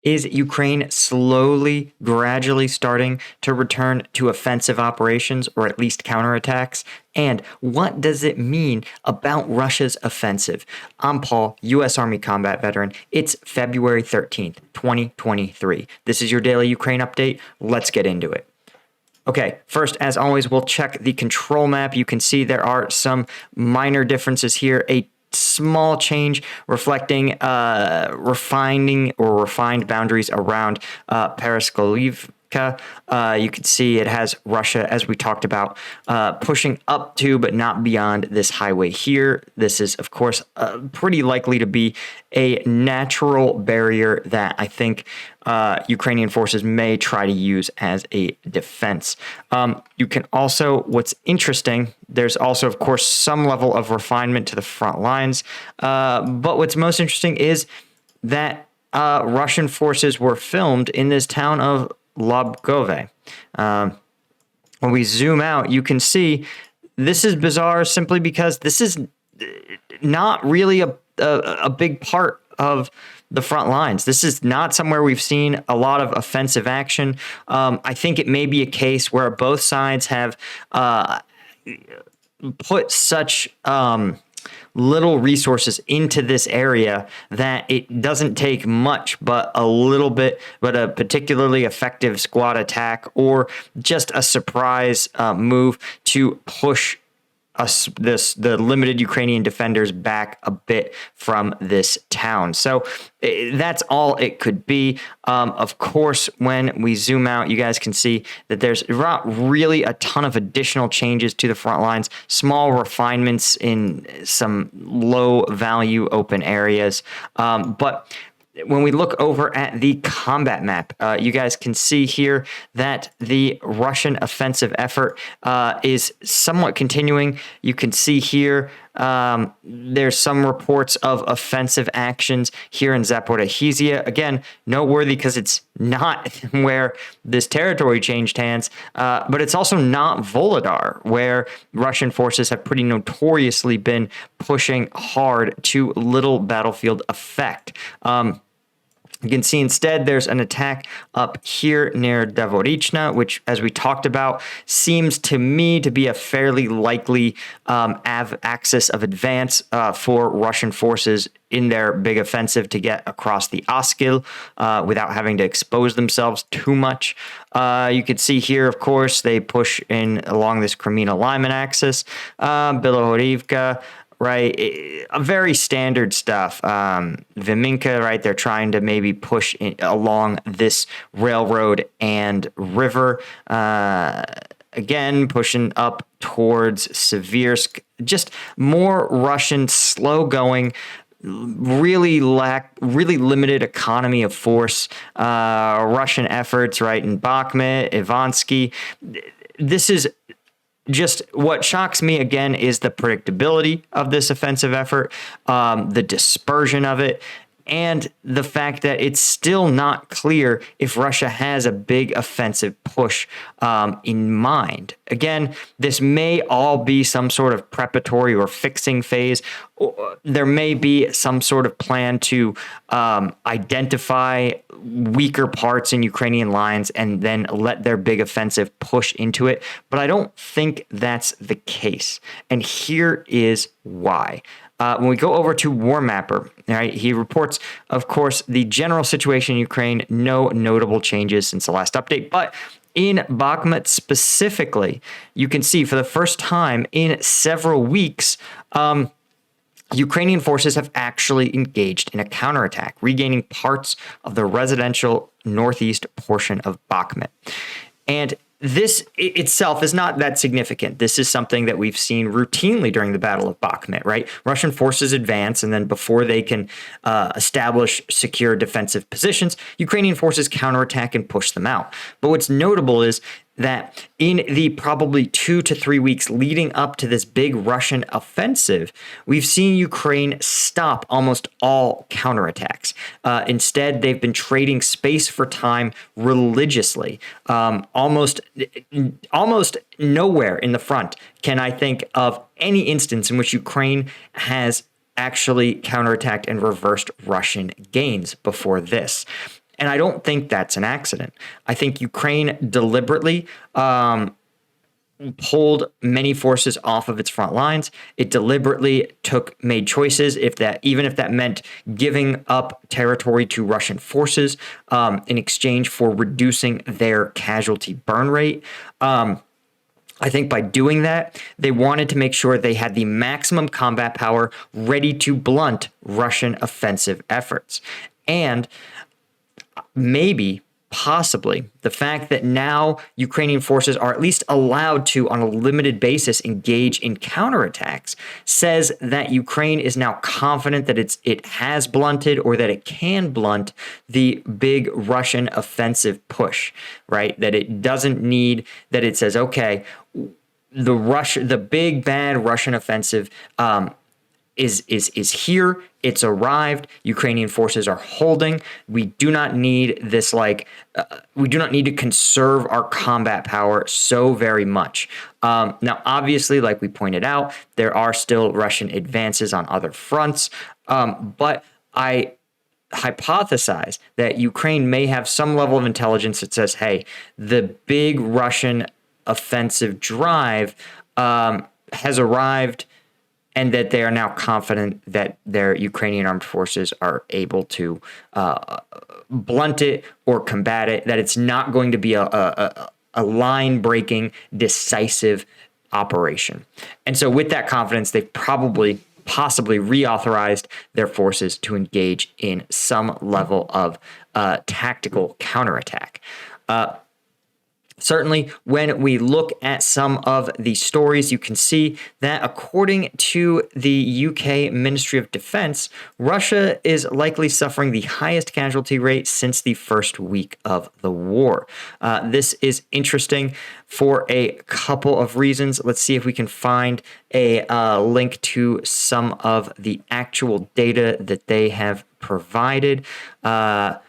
Is Ukraine slowly, gradually starting to return to offensive operations or at least counterattacks? And what does it mean about Russia's offensive? I'm Paul, U.S. Army combat veteran. It's February 13th, 2023. This is your daily Ukraine update. Let's get into it. Okay, first, as always, we'll check the control map. You can see there are some minor differences here. A small change reflecting refined boundaries around Pereskolivka. You can see it has Russia, as we talked about, pushing up to but not beyond this highway here. This is, of course, pretty likely to be a natural barrier that I think Ukrainian forces may try to use as a defense. You can also, what's interesting, there's also, of course, some level of refinement to the front lines. But what's most interesting is that Russian forces were filmed in this town of Lobkove. When we zoom out, you can see this is bizarre simply because this is not really a big part of the front lines. This is not somewhere we've seen a lot of offensive action. I think it may be a case where both sides have put such little resources into this area that it doesn't take much but a little bit, but a particularly effective squad attack or just a surprise move to push the limited Ukrainian defenders back a bit from this town. So that's all it could be. Of course, when we zoom out, you guys can see that there's not really a ton of additional changes to the front lines, small refinements in some low value open areas. But when we look over at the combat map, you guys can see here that the Russian offensive effort is somewhat continuing. You can see here there's some reports of offensive actions here in Zaporizhzhia. Again, noteworthy because it's not where this territory changed hands, but it's also not Volodar, where Russian forces have pretty notoriously been pushing hard to little battlefield effect. You can see instead there's an attack up here near Davorichna, which, as we talked about, seems to me to be a fairly likely axis of advance for Russian forces in their big offensive to get across the Oskil without having to expose themselves too much. You can see here, of course, they push in along this Kreminna-Lyman axis, Bilohorivka, right, a very standard stuff. Viminka, right, they're trying to maybe push along this railroad and river. Again, pushing up towards Seversk. Just more Russian, slow-going, really limited economy of force. Russian efforts, right, in Bakhmut, Ivansky. This is just what shocks me again is the predictability of this offensive effort, the dispersion of it, and the fact that it's still not clear if Russia has a big offensive push in mind. Again, this may all be some sort of preparatory or fixing phase. There may be some sort of plan to identify weaker parts in Ukrainian lines and then let their big offensive push into it. But I don't think that's the case. And here is why. When we go over to War Mapper, right, he reports, of course, the general situation in Ukraine, no notable changes since the last update. But in Bakhmut specifically, you can see for the first time in several weeks, Ukrainian forces have actually engaged in a counterattack, regaining parts of the residential northeast portion of Bakhmut. And this itself is not that significant. This is something that we've seen routinely during the Battle of Bakhmut, right? Russian forces advance, and then before they can establish secure defensive positions, Ukrainian forces counterattack and push them out. But what's notable is that in the probably 2 to 3 weeks leading up to this big Russian offensive, we've seen Ukraine stop almost all counterattacks. Instead, they've been trading space for time religiously. Almost nowhere in the front can I think of any instance in which Ukraine has actually counterattacked and reversed Russian gains before this. And I don't think that's an accident. I think Ukraine deliberately pulled many forces off of its front lines. It deliberately made choices, even if that meant giving up territory to Russian forces in exchange for reducing their casualty burn rate. I think by doing that, they wanted to make sure they had the maximum combat power ready to blunt Russian offensive efforts. And possibly, the fact that now Ukrainian forces are at least allowed to, on a limited basis, engage in counterattacks says that Ukraine is now confident that it has blunted, or that it can blunt, the big Russian offensive push, right? That it doesn't need, that it says, okay, the big bad Russian offensive is here. It's arrived. Ukrainian forces are holding. We do not need this, we do not need to conserve our combat power so very much. Now, obviously, like we pointed out, there are still Russian advances on other fronts, but I hypothesize that Ukraine may have some level of intelligence that says, hey, the big Russian offensive drive has arrived, and that they are now confident that their Ukrainian armed forces are able to blunt it or combat it, that it's not going to be a line-breaking, decisive operation. And so with that confidence, they've possibly reauthorized their forces to engage in some level of tactical counterattack. Certainly, when we look at some of the stories, you can see that according to the UK Ministry of Defense, Russia is likely suffering the highest casualty rate since the first week of the war. This is interesting for a couple of reasons. Let's see if we can find a link to some of the actual data that they have provided. Let's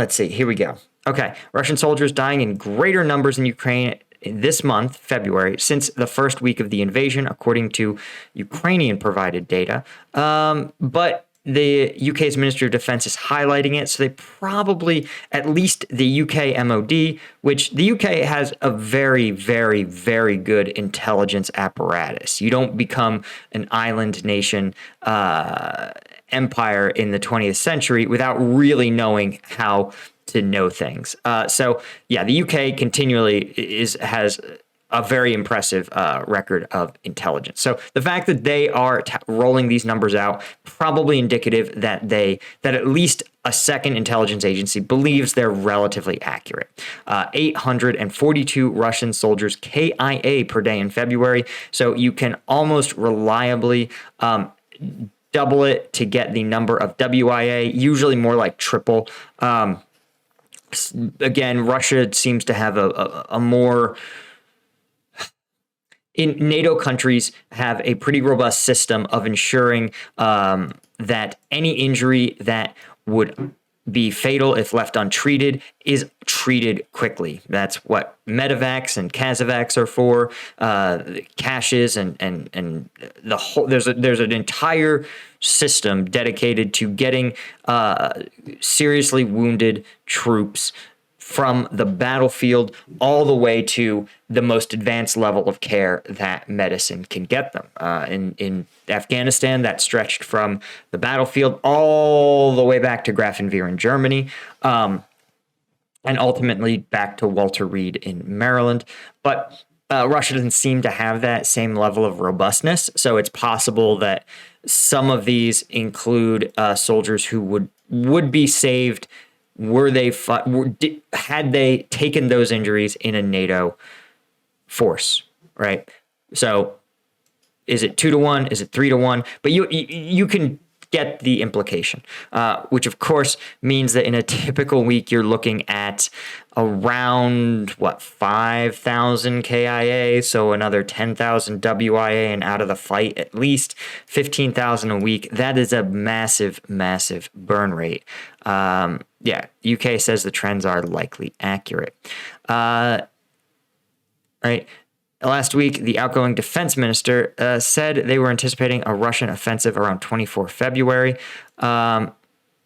see. Here we go. Okay, Russian soldiers dying in greater numbers in Ukraine this month, February, since the first week of the invasion, according to Ukrainian-provided data. But the UK's Ministry of Defense is highlighting it, so they probably, at least the UK MOD, which the UK has a very, very, very good intelligence apparatus. You don't become an island nation empire in the 20th century without really knowing how to know things. So yeah, the UK continually has a very impressive record of intelligence. So the fact that they are rolling these numbers out, probably indicative that at least a second intelligence agency believes they're relatively accurate. 842 Russian soldiers KIA per day in February. So you can almost reliably double it to get the number of WIA, usually more like triple. Again, Russia seems to have a more... In NATO countries have a pretty robust system of ensuring that any injury that would be fatal if left untreated is treated quickly. That's what medevacs and casevacs are for. Caches and the whole there's an entire system dedicated to getting seriously wounded troops from the battlefield all the way to the most advanced level of care that medicine can get them. In Afghanistan, that stretched from the battlefield all the way back to Grafenwehr in Germany, and ultimately back to Walter Reed in Maryland. But Russia doesn't seem to have that same level of robustness, so it's possible that some of these include soldiers who would be saved had they taken those injuries in a NATO force, right? So is it 2-1? Is it 3-1? But you can get the implication, which of course means that in a typical week, you're looking at around 5,000 KIA, so another 10,000 WIA, and out of the fight, at least 15,000 a week. That is a massive, massive burn rate. Yeah, UK says the trends are likely accurate. Right. Last week, the outgoing defense minister said they were anticipating a Russian offensive around 24 February.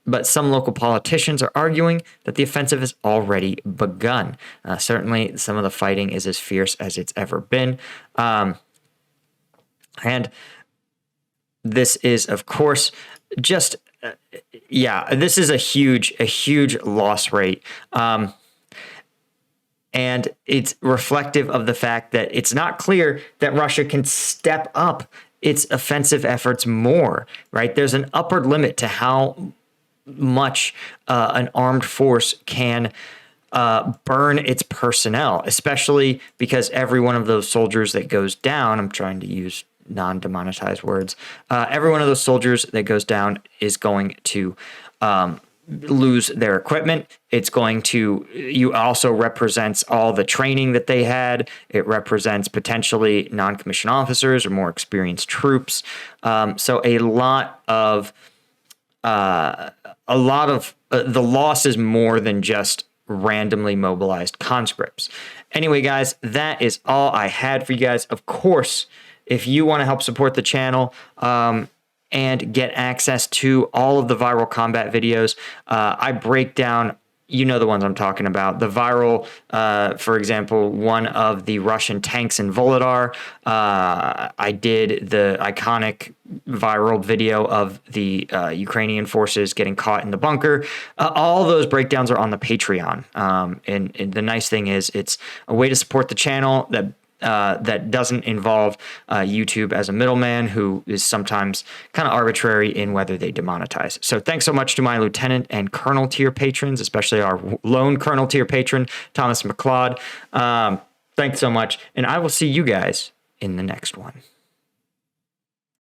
but some local politicians are arguing that the offensive has already begun. Certainly, some of the fighting is as fierce as it's ever been. And this is, of course, just, this is a huge loss rate. And it's reflective of the fact that it's not clear that Russia can step up its offensive efforts more, right? There's an upper limit to how much an armed force can burn its personnel, especially because every one of those soldiers that goes down, I'm trying to use non-demonetized words, every one of those soldiers that goes down is going to lose their equipment. It's going to, you also represents all the training that they had. It represents potentially non-commissioned officers or more experienced troops. So a lot of the loss is more than just randomly mobilized conscripts. Anyway, guys, that is all I had for you guys. Of course, if you want to help support the channel and get access to all of the viral combat videos, I break down, you know the ones I'm talking about. The viral, for example, one of the Russian tanks in Volodar. I did the iconic viral video of the Ukrainian forces getting caught in the bunker. All those breakdowns are on the Patreon. And the nice thing is it's a way to support the channel that doesn't involve YouTube as a middleman who is sometimes kind of arbitrary in whether they demonetize. So thanks so much to my lieutenant and colonel tier patrons, especially our lone colonel tier patron, Thomas McLeod. Thanks so much. And I will see you guys in the next one.